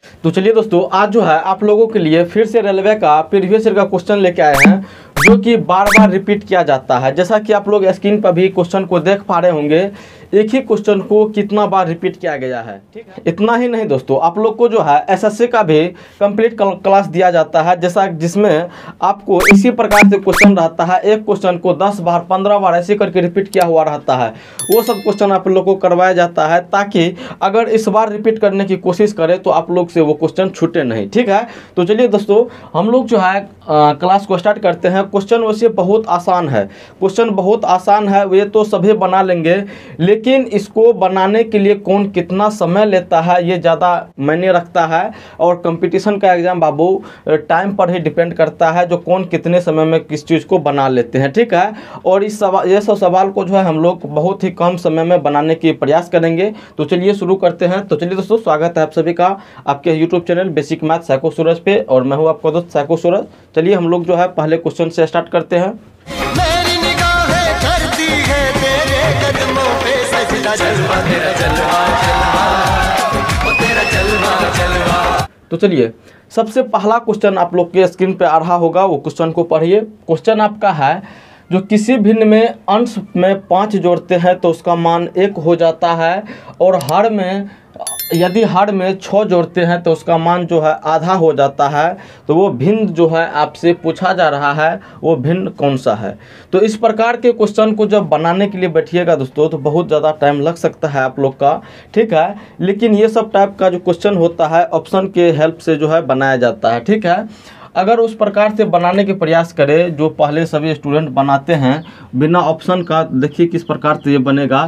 तो चलिए दोस्तों, आज जो है आप लोगों के लिए फिर से रेलवे का प्रीवियस ईयर का क्वेश्चन लेके आए हैं, जो कि बार बार रिपीट किया जाता है। जैसा कि आप लोग स्क्रीन पर भी क्वेश्चन को देख पा रहे होंगे, एक ही क्वेश्चन को कितना बार रिपीट किया गया है। ठीक है, इतना ही नहीं दोस्तों, आप लोग को जो है एसएससी का भी कंप्लीट क्लास दिया जाता है, जैसा जिसमें आपको इसी प्रकार से क्वेश्चन रहता है। एक क्वेश्चन को 10 बार 15 बार ऐसे करके रिपीट किया हुआ रहता है। वो सब क्वेश्चन आप लोग को करवाया जाता है, ताकि अगर इस बार रिपीट करने की कोशिश करें तो आप लोग से वो क्वेश्चन छूटे नहीं। ठीक है, तो चलिए दोस्तों, हम लोग जो है क्लास को स्टार्ट करते हैं। क्वेश्चन वैसे बहुत आसान है, क्वेश्चन बहुत आसान है, वे तो सभी बना लेंगे, लेकिन इसको बनाने के लिए कौन कितना समय लेता है ये ज़्यादा मायने रखता है। और कंपटीशन का एग्ज़ाम बाबू टाइम पर ही डिपेंड करता है, जो कौन कितने समय में किस चीज़ को बना लेते हैं। ठीक है, और ये सब सवाल को जो है हम लोग बहुत ही कम समय में बनाने की प्रयास करेंगे। तो चलिए शुरू करते हैं। तो चलिए दोस्तों, स्वागत है आप सभी का आपके YouTube channel basic math psycho Suraj पे, और मैं हूँ आपका दोस्त साइको सूरज। चलिए हम लोग जो है पहले क्वेश्चन से स्टार्ट करते हैं। मेरी निगाहें करती है तेरे कदमों पे सजदा, जलवा तेरा जलवा जलवा, ओ तेरा जलवा जलवा। तो चलिए, सबसे पहला क्वेश्चन आप लोग के स्क्रीन पे आ रहा होगा, वो क्वेश्चन को पढ़िए। क्वेश्चन आपका है, जो किसी भिन्न में अंश में 5 जोड़ते हैं तो उसका मान 1 हो जाता है, और हर में यदि हर में 6 जोड़ते हैं तो उसका मान जो है आधा हो जाता है। तो वो भिन्न जो है आपसे पूछा जा रहा है, वो भिन्न कौन सा है। तो इस प्रकार के क्वेश्चन को जब बनाने के लिए बैठिएगा दोस्तों, तो बहुत ज़्यादा टाइम लग सकता है आप लोग का। ठीक है, लेकिन ये सब टाइप का जो क्वेश्चन होता है ऑप्शन के हेल्प से जो है बनाया जाता है। ठीक है, अगर उस प्रकार से बनाने के प्रयास करें जो पहले सभी स्टूडेंट बनाते हैं बिना ऑप्शन का, देखिए किस प्रकार से ये बनेगा।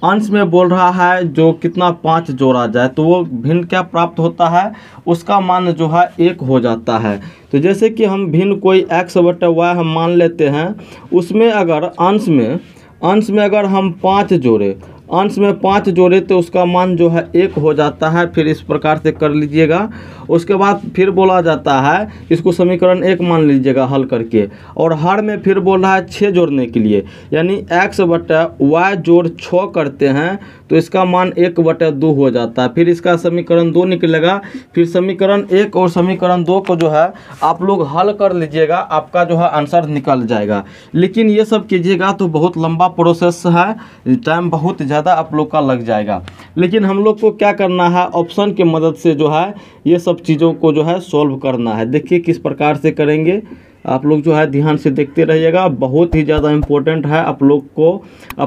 अंश में बोल रहा है जो कितना 5 जोड़ा जाए, तो वो भिन्न क्या प्राप्त होता है, उसका मान जो है 1 हो जाता है। तो जैसे कि हम भिन्न कोई x/y हम मान लेते हैं, उसमें अगर अंश में अगर हम 5 जोड़े, अंश में 5 जोड़े तो उसका मान जो है 1 हो जाता है। फिर इस प्रकार से कर लीजिएगा। उसके बाद फिर बोला जाता है, इसको समीकरण 1 मान लीजिएगा हल करके, और हर में फिर बोल रहा है 6 जोड़ने के लिए, यानी x/y जोड़ 6 करते हैं तो इसका मान 1/2 हो जाता है। फिर इसका समीकरण 2 निकलेगा। फिर समीकरण 1 और समीकरण 2 को जो है आप लोग हल कर लीजिएगा, आपका जो है आंसर निकल जाएगा। लेकिन ये सब कीजिएगा तो बहुत लंबा प्रोसेस है, टाइम बहुत ज़्यादा आप लोग का लग जाएगा। लेकिन हम लोग को क्या करना है, ऑप्शन की मदद से जो है ये सब चीज़ों को जो है सॉल्व करना है। देखिए किस प्रकार से करेंगे, आप लोग जो है ध्यान से देखते रहिएगा। बहुत ही ज़्यादा इम्पोर्टेंट है आप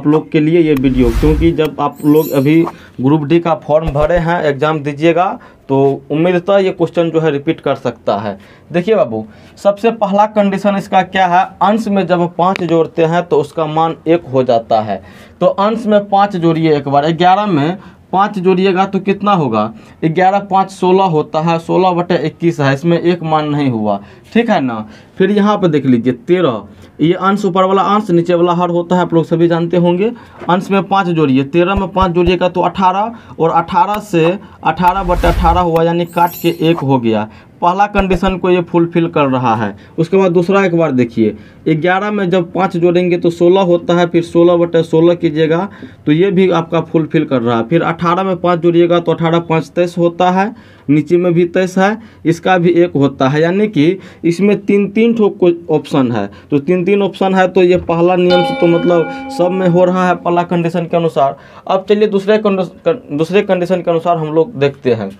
लोग के लिए ये वीडियो, क्योंकि जब आप लोग अभी ग्रुप डी का फॉर्म भरे हैं, एग्ज़ाम दीजिएगा, तो उम्मीदतः ये क्वेश्चन जो है रिपीट कर सकता है। देखिए बाबू, सबसे पहला कंडीशन इसका क्या है, अंश में जब 5 जोड़ते हैं तो उसका मान 1 हो जाता है। तो अंश में 5 जोड़िए एक बार, 11 में 5 जोड़िएगा तो कितना होगा, 11 5 16 होता है, 16/21 है, इसमें 1 मान नहीं हुआ। ठीक है ना। फिर यहाँ पर देख लीजिए 13, ये अंश ऊपर वाला अंश नीचे वाला हर होता है, आप लोग सभी जानते होंगे। अंश में 5 जोड़िए, 13 में 5 जोड़िएगा तो 18, और 18 से 18/18 हुआ, यानी काट के 1 हो गया। पहला कंडीशन को ये फुलफिल कर रहा है। उसके बाद दूसरा एक बार देखिए, 11 में जब 5 जोड़ेंगे तो 16 होता है, फिर 16/16 कीजिएगा तो ये भी आपका फुलफिल कर रहा है। फिर 18 में 5 जोड़िएगा तो 18 5 23 होता है, नीचे में भी 23 है, इसका भी 1 होता है, यानी कि इसमें 3 ठो ऑप्शन है। तो 3 ऑप्शन है, तो ये पहला नियम से तो मतलब सब में हो रहा है पहला कंडीशन के अनुसार। अब चलिए दूसरे कंडीशन के अनुसार हम लोग देखते हैं।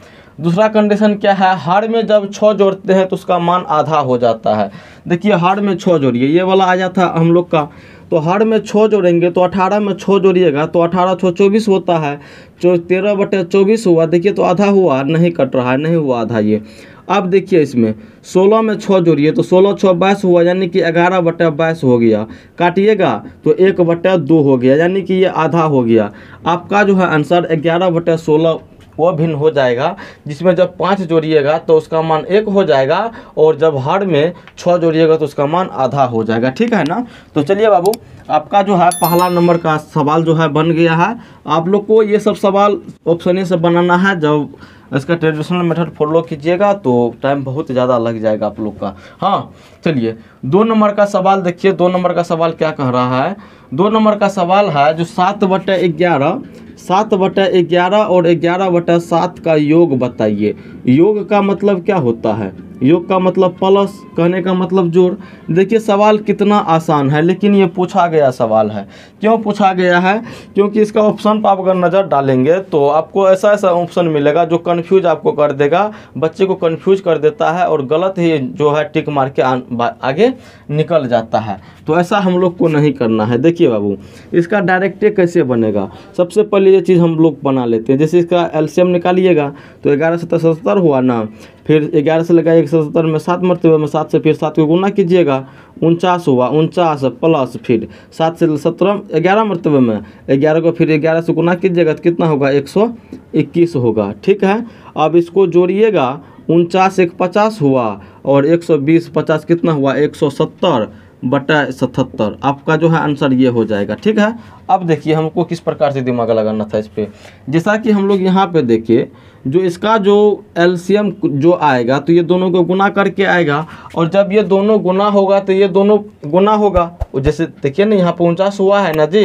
दूसरा कंडीशन क्या है, हर में जब 6 जोड़ते हैं तो उसका मान आधा हो जाता है। देखिए हर में 6 जोड़िए, ये वाला आ जाता है हम लोग का, तो हर में 6 जोड़ेंगे तो 18 में 6 जोड़िएगा तो 18 6 24 होता है, जो 13/24 हुआ। देखिए तो आधा हुआ, नहीं कट रहा है, नहीं हुआ आधा ये। अब देखिए इसमें 16 में 6 जोड़िए तो 16 6 22 हुआ, यानी कि 11/22 हो गया। काटिएगा तो 1/2 हो गया, यानी कि ये आधा हो गया। आपका जो है आंसर 11/16 वो भिन्न हो जाएगा, जिसमें जब 5 जोड़िएगा तो उसका मान 1 हो जाएगा, और जब हर में 6 जोड़िएगा तो उसका मान आधा हो जाएगा। ठीक है ना। तो चलिए बाबू, आपका जो है पहला नंबर का सवाल जो है बन गया है। आप लोग को ये सब सवाल ऑप्शन ए से बनाना है। जब इसका ट्रेडिशनल मेथड फॉलो कीजिएगा तो टाइम बहुत ज़्यादा लग जाएगा आप लोग का। हाँ चलिए, 2 नंबर का सवाल देखिए। 2 नंबर का सवाल क्या कह रहा है, 2 नंबर का सवाल है जो 7/11 7/11 और 11/7 का योग बताइए। योग का मतलब क्या होता है? योग का मतलब प्लस, कहने का मतलब जोड़। देखिए सवाल कितना आसान है, लेकिन ये पूछा गया सवाल है। क्यों पूछा गया है? क्योंकि इसका ऑप्शन पर आप अगर नज़र डालेंगे तो आपको ऐसा ऐसा ऑप्शन मिलेगा जो कन्फ्यूज आपको कर देगा, बच्चे को कन्फ्यूज कर देता है और गलत ही जो है टिक मार के आगे निकल जाता है। तो ऐसा हम लोग को नहीं करना है। देखिए बाबू, इसका डायरेक्टे कैसे बनेगा? सबसे पहले ये चीज़ हम लोग बना लेते हैं। जैसे इसका एलसीएम निकालिएगा तो 11 7 77 हुआ ना, फिर 11 से लगाइए 170 में 7 मरतबे में 7 से फिर 7 को गुना कीजिएगा, 49 हुआ। 49 प्लस फिर 7 से 17 11 मरतबे में 11 को फिर 11 से गुना कीजिएगा तो कितना होगा? 121 होगा। ठीक है, अब इसको जोड़िएगा। 49 1 50 हुआ और 120 50 कितना हुआ? 170/77। आपका जो है आंसर ये हो जाएगा। ठीक है, अब देखिए हमको किस प्रकार से दिमाग लगाना था इस पर। जैसा कि हम लोग यहाँ पे देखिए, जो इसका जो एलसीएम जो आएगा तो ये दोनों को गुना करके आएगा, और जब ये दोनों गुना होगा तो ये दोनों गुना होगा। जैसे देखिए ना, यहाँ पे 49 हुआ है ना जी,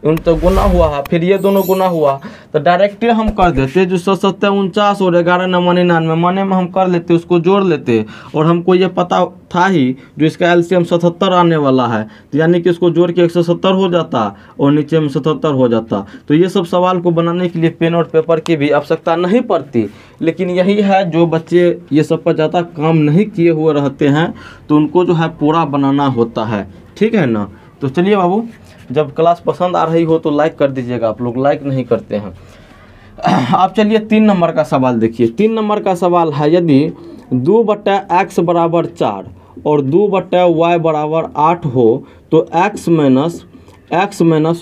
तो गुना हुआ है, फिर ये दोनों गुना हुआ तो डायरेक्ट हम कर देते जो 7 49 और 11 9 99 माने में हम कर लेते, उसको जोड़ लेते। और हमको ये पता था ही जो इसका एलसीएम 77 आने वाला है, तो यानी कि इसको जोड़ के 170 हो जाता और नीचे में 77 हो जाता। तो ये सब सवाल को बनाने के लिए पेन और पेपर की भी आवश्यकता नहीं पड़ती। लेकिन यही है, जो बच्चे ये सब पर ज़्यादा काम नहीं किए हुए रहते हैं तो उनको जो है पूरा बनाना होता है। ठीक है ना? तो चलिए बाबू, जब क्लास पसंद आ रही हो तो लाइक कर दीजिएगा। आप लोग लाइक नहीं करते हैं। आप चलिए 3 नंबर का सवाल देखिए। 3 नंबर का सवाल है, यदि 2/x = 4 और 2/y = 8 हो तो x -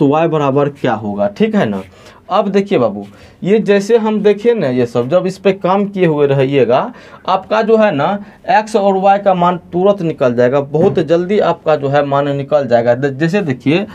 y बराबर क्या होगा? ठीक है ना? अब देखिए बाबू, ये जैसे हम देखें ना, ये सब जब इस पे काम किए हुए रहिएगा, आपका जो है ना x और y का मान तुरंत निकल जाएगा। बहुत जल्दी आपका जो है मान निकल जाएगा। जैसे देखिए,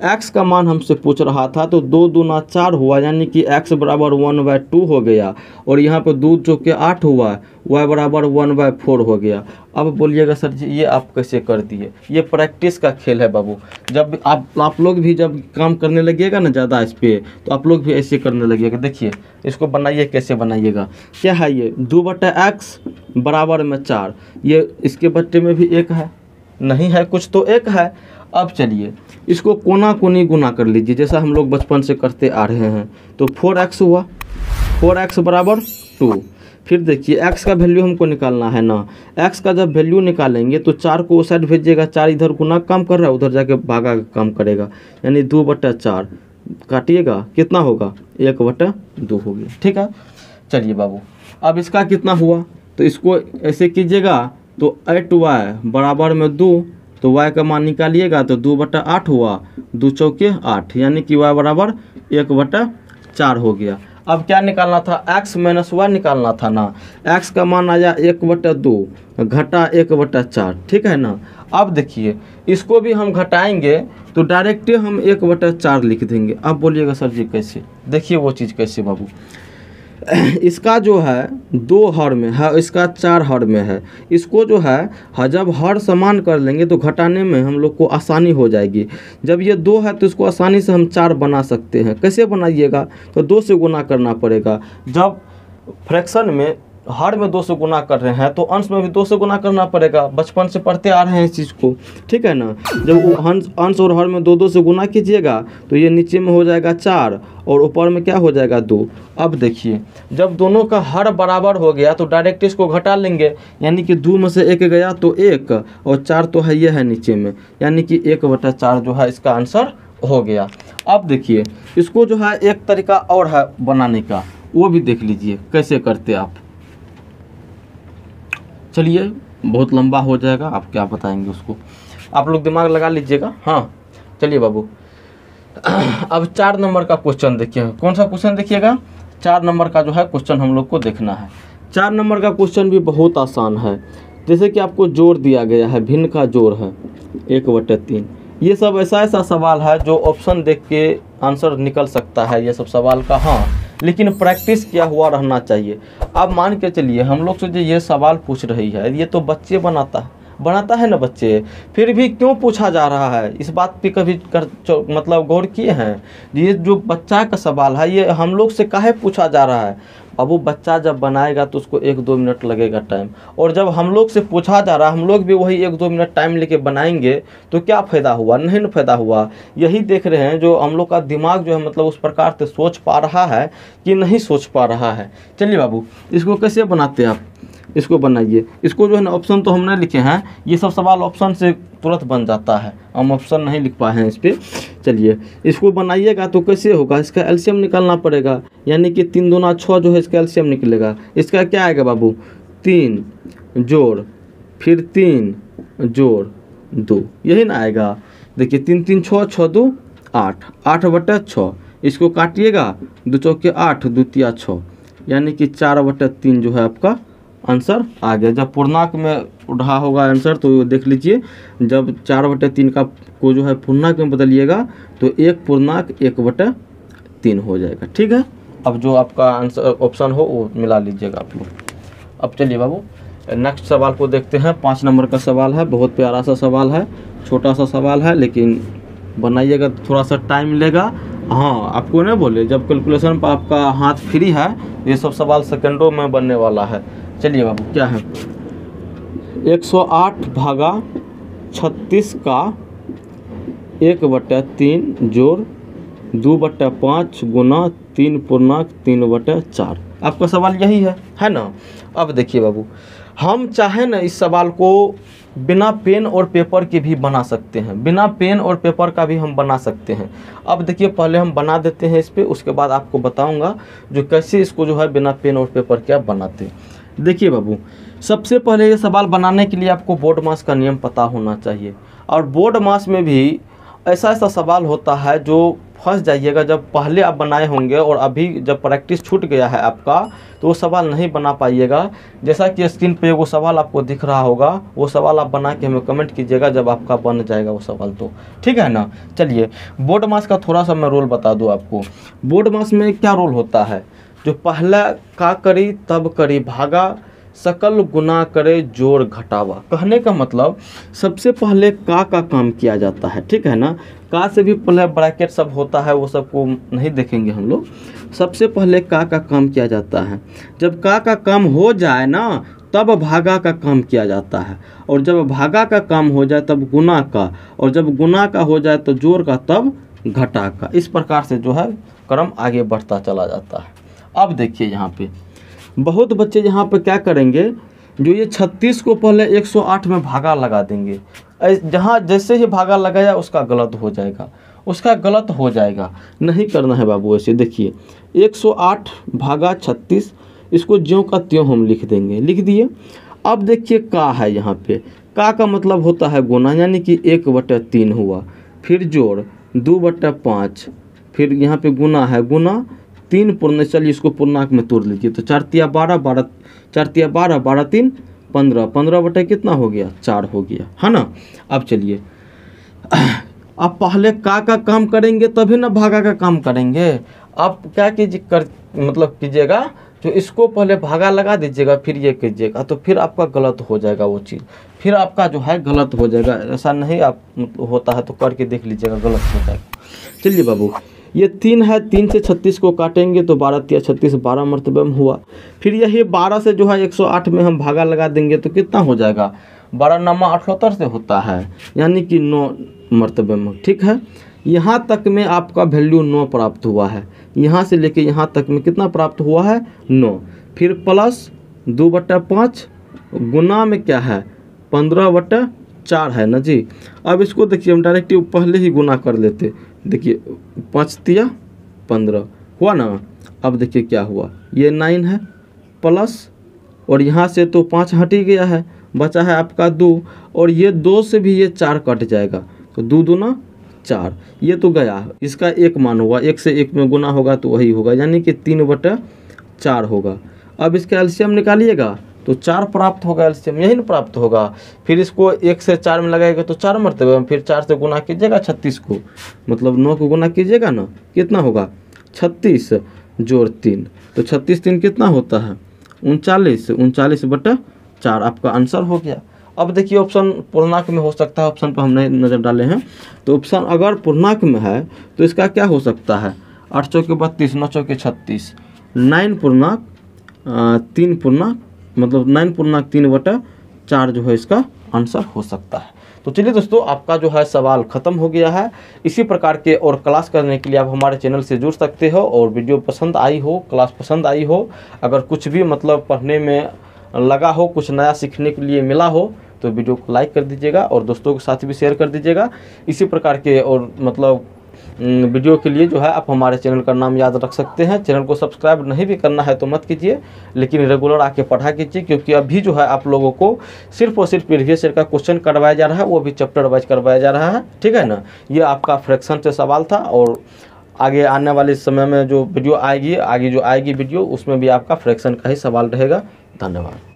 x का मान हमसे पूछ रहा था तो 2 दूना 4 हुआ, यानी कि x = 1/2 हो गया। और यहाँ पे 2 जो के 8 हुआ, y = 1/4 हो गया। अब बोलिएगा सर जी ये आप कैसे कर दिए? ये प्रैक्टिस का खेल है बाबू। जब आप लोग भी जब काम करने लगिएगा ना ज़्यादा इस पर, तो आप लोग भी ऐसे करने लगिएगा। देखिए इसको बनाइए, कैसे बनाइएगा? क्या है ये? 2/x = 4। ये इसके बट्टे में भी 1 है, नहीं है कुछ तो 1 है। अब चलिए इसको कोना कोनी गुना कर लीजिए, जैसा हम लोग बचपन से करते आ रहे हैं। तो 4x हुआ, 4x = 2। फिर देखिए x का वैल्यू हमको निकालना है ना। x का जब वैल्यू निकालेंगे तो 4 को उस साइड भेजिएगा, 4 इधर गुना काम कर रहा है, उधर जाके भागा काम करेगा, यानी 2/4 काटिएगा, कितना होगा? 1/2 हो गया। ठीक है, चलिए बाबू, अब इसका कितना हुआ? तो इसको ऐसे कीजिएगा तो 8y = 2, तो y का मान निकालिएगा तो 2/8 हुआ, 2 चौके 8, यानी कि y = 1/4 हो गया। अब क्या निकालना था? x - y निकालना था ना। x का मान आया 1/2 घटा 1/4। ठीक है ना? अब देखिए इसको भी हम घटाएंगे तो डायरेक्ट हम 1/4 लिख देंगे। अब बोलिएगा सर जी कैसे? देखिए वो चीज़ कैसे बाबू। इसका जो है 2 हर में है, इसका 4 हर में है। इसको जो है जब हर समान कर लेंगे तो घटाने में हम लोग को आसानी हो जाएगी। जब ये 2 है तो इसको आसानी से हम 4 बना सकते हैं। कैसे बनाइएगा? तो 2 से गुना करना पड़ेगा। जब फ्रैक्शन में हर में 2 से गुना कर रहे हैं तो अंश में भी 2 से गुना करना पड़ेगा। बचपन से पढ़ते आ रहे हैं इस चीज़ को। ठीक है ना? जब अंश और हर में 2 से गुना कीजिएगा तो ये नीचे में हो जाएगा 4 और ऊपर में क्या हो जाएगा 2। अब देखिए जब दोनों का हर बराबर हो गया तो डायरेक्ट इसको घटा लेंगे, यानी कि 2 में से 1 गया तो 1 और 4 तो है ये है नीचे में, यानी कि 1/4 जो है इसका आंसर हो गया। अब देखिए इसको जो है एक तरीका और है बनाने का, वो भी देख लीजिए कैसे करते आप। चलिए बहुत लंबा हो जाएगा, आप क्या बताएंगे उसको, आप लोग दिमाग लगा लीजिएगा। हाँ चलिए बाबू, अब 4 नंबर का क्वेश्चन देखिए। कौन सा क्वेश्चन देखिएगा? 4 नंबर का जो है क्वेश्चन हम लोग को देखना है। 4 नंबर का क्वेश्चन भी बहुत आसान है। जैसे कि आपको जोड़ दिया गया है, भिन्न का जोड़ है 1/3। ये सब ऐसा ऐसा सवाल है जो ऑप्शन देख के आंसर निकल सकता है ये सब सवाल का। हाँ लेकिन प्रैक्टिस किया हुआ रहना चाहिए। अब मान के चलिए हम लोग से जो ये सवाल पूछ रही है ये तो बच्चे बनाता है, बनाता है ना बच्चे, फिर भी क्यों पूछा जा रहा है, इस बात पे कभी मतलब गौर किए हैं? ये जो बच्चा का सवाल है ये हम लोग से काहे पूछा जा रहा है? अब वो बच्चा जब बनाएगा तो उसको 1-2 मिनट लगेगा टाइम, और जब हम लोग से पूछा जा रहा है हम लोग भी वही 1-2 मिनट टाइम लेके बनाएंगे तो क्या फ़ायदा हुआ? नहीं ना फ़ायदा हुआ। यही देख रहे हैं जो हम लोग का दिमाग जो है मतलब उस प्रकार से सोच पा रहा है कि नहीं सोच पा रहा है। चलिए बाबू, इसको कैसे बनाते हैं आप, इसको बनाइए। इसको जो है ना ऑप्शन तो हमने लिखे हैं, ये सब सवाल ऑप्शन से तुरंत बन जाता है, हम ऑप्शन नहीं लिख पाए हैं इस पर। चलिए इसको बनाइएगा तो कैसे होगा, इसका एलसीएम निकालना पड़ेगा, यानी कि 3 दूना 6 जो है इसका एलसीएम निकलेगा। इसका क्या आएगा बाबू, 3 जोड़ फिर 3 जोड़ 2, यही ना आएगा। देखिए 3 3 6 6 2 8, 8/6, इसको काटिएगा 2 चौके 8, 2 तिया 6, यानी कि 4/3 जो है आपका आंसर आ गया। जब पूर्णांक में रहा होगा आंसर तो देख लीजिए, जब 4/3 का को जो है पूर्णांक में बदलिएगा तो 1/1/3 हो जाएगा। ठीक है, अब जो आपका आंसर ऑप्शन हो वो मिला लीजिएगा आप लोग। अब चलिए बाबू नेक्स्ट सवाल को देखते हैं। 5 नंबर का सवाल है, बहुत प्यारा सा सवाल है, छोटा सा सवाल है लेकिन बनाइएगा थोड़ा सा टाइम लेगा। हाँ, आपको नहीं बोले जब कैलकुलेशन पर आपका हाथ फ्री है ये सब सवाल सेकंडों में बनने वाला है। चलिए बाबू क्या है, 108 भागा 36 का 1/3 जोड़ 2/5 गुना 3/3/4। आपका सवाल यही है ना। अब देखिए बाबू, हम चाहे ना इस सवाल को बिना पेन और पेपर के भी बना सकते हैं, बिना पेन और पेपर का भी हम बना सकते हैं। अब देखिए पहले हम बना देते हैं इस पे, उसके बाद आपको बताऊंगा जो कैसे इसको जो है बिना पेन और पेपर के आप बनाते हैं। देखिए बाबू, सबसे पहले ये सवाल बनाने के लिए आपको बोर्ड मास का नियम पता होना चाहिए, और बोर्ड मास में भी ऐसा सवाल होता है जो फंस जाइएगा जब पहले आप बनाए होंगे और अभी जब प्रैक्टिस छूट गया है आपका तो वो सवाल नहीं बना पाइएगा। जैसा कि स्क्रीन पे वो सवाल आपको दिख रहा होगा, वो सवाल आप बना के हमें कमेंट कीजिएगा जब आपका बन जाएगा वो सवाल तो, ठीक है ना। चलिए बोर्ड मास का थोड़ा सा मैं रोल बता दूँ आपको। बोर्ड मास में क्या रोल होता है, जो पहला का करी तब करी भागा सकल गुना करे जोड़ घटावा। कहने का मतलब सबसे पहले का काम किया जाता है, ठीक है ना। का से भी पहले ब्रैकेट सब होता है, वो सब को नहीं देखेंगे हम लोग। सबसे पहले का काम किया जाता है, जब का काम हो जाए ना तब भागा का काम किया जाता है, और जब भागा का काम हो जाए तब गुना का, और जब गुना का हो जाए तो जोड़ का तब घटा का। इस प्रकार से जो है क्रम आगे बढ़ता चला जाता है। अब देखिए यहाँ पे बहुत बच्चे यहाँ पे क्या करेंगे, जो ये 36 को पहले 108 में भागा लगा देंगे। जहाँ जैसे ही भागा लगाया उसका गलत हो जाएगा, उसका गलत हो जाएगा, नहीं करना है बाबू ऐसे। देखिए 108 भागा 36, इसको ज्यों का त्यों हम लिख देंगे, लिख दिए। अब देखिए का है यहाँ पे, का मतलब होता है गुना, यानी कि 1/3 हुआ, फिर जोड़ 2/5, फिर यहाँ पे गुना है, गुना 3 पूर्ण, चलिए इसको पूर्णांक में तोड़ लीजिए तो 4 तिया 12, 4 तिया 12, 12 3 15, 15 बटे कितना हो गया 4 हो गया, है ना। अब चलिए अब पहले का काम करेंगे तभी ना भागा का काम करेंगे। आप क्या कीजिए मतलब कीजिएगा, जो इसको पहले भागा लगा दीजिएगा फिर ये कीजिएगा, तो फिर आपका गलत हो जाएगा वो चीज़, फिर आपका जो है गलत हो जाएगा। ऐसा नहीं आप होता है तो करके देख लीजिएगा, गलत हो जाएगा। चलिए बाबू, ये 3 है, 3 से 36 को काटेंगे तो 12 तिया 36, 12 मरतबे में हुआ। फिर यही 12 से जो है 108 में हम भागा लगा देंगे तो कितना हो जाएगा, 12 9 78 से होता है, यानी कि 9 मरतबे में, ठीक है। यहाँ तक में आपका वैल्यू 9 प्राप्त हुआ है, यहाँ से लेके यहाँ तक में कितना प्राप्त हुआ है 9, फिर प्लस 2/5 गुना में क्या है 15/4 है ना जी। अब इसको देखिए हम डायरेक्ट पहले ही गुना कर लेते, देखिए 5 तिया 15 हुआ ना। अब देखिए क्या हुआ, ये 9 है प्लस, और यहाँ से तो 5 हट ही गया है, बचा है आपका 2, और ये 2 से भी ये 4 कट जाएगा तो 2 दूना 4, ये तो गया, इसका 1 मान होगा, 1 से 1 में गुना होगा तो वही होगा, यानी कि 3/4 होगा। अब इसका एलसीएम निकालिएगा तो 4 प्राप्त होगा, एलसीएम यही ना प्राप्त होगा। फिर इसको 1 से 4 में लगाएगा तो 4 मरतबे में, फिर 4 से गुना कीजिएगा 36 को, मतलब 9 को गुना कीजिएगा ना, कितना होगा 36 जोड़ 3, तो 36 3 कितना होता है 39, 39/4 आपका आंसर हो गया। अब देखिए ऑप्शन पूर्णांक में हो सकता है, ऑप्शन पर हमने नज़र डाले हैं। तो ऑप्शन अगर पूर्णांक में है तो इसका क्या हो सकता है, 8 चौके 32, 9 चौके 36, 9 पूर्णांक 3 पूर्णांक, मतलब 9 पूर्णांक 3/4 जो है इसका आंसर हो सकता है। तो चलिए दोस्तों, आपका जो है सवाल ख़त्म हो गया है। इसी प्रकार के और क्लास करने के लिए आप हमारे चैनल से जुड़ सकते हो। और वीडियो पसंद आई हो, क्लास पसंद आई हो, अगर कुछ भी मतलब पढ़ने में लगा हो, कुछ नया सीखने के लिए मिला हो, तो वीडियो को लाइक कर दीजिएगा और दोस्तों के साथ भी शेयर कर दीजिएगा। इसी प्रकार के और मतलब वीडियो के लिए जो है आप हमारे चैनल का नाम याद रख सकते हैं। चैनल को सब्सक्राइब नहीं भी करना है तो मत कीजिए, लेकिन रेगुलर आके पढ़ा कीजिए, क्योंकि अभी जो है आप लोगों को सिर्फ और सिर्फ प्रीवियस ईयर का क्वेश्चन करवाया जा रहा है, वो भी चैप्टर वाइज करवाया जा रहा है। ठीक है ना, ये आपका फ्रैक्शन से सवाल था और आगे आने वाले समय में जो वीडियो आएगी, आगे जो आएगी वीडियो, उसमें भी आपका फ्रैक्शन का ही सवाल रहेगा। धन्यवाद।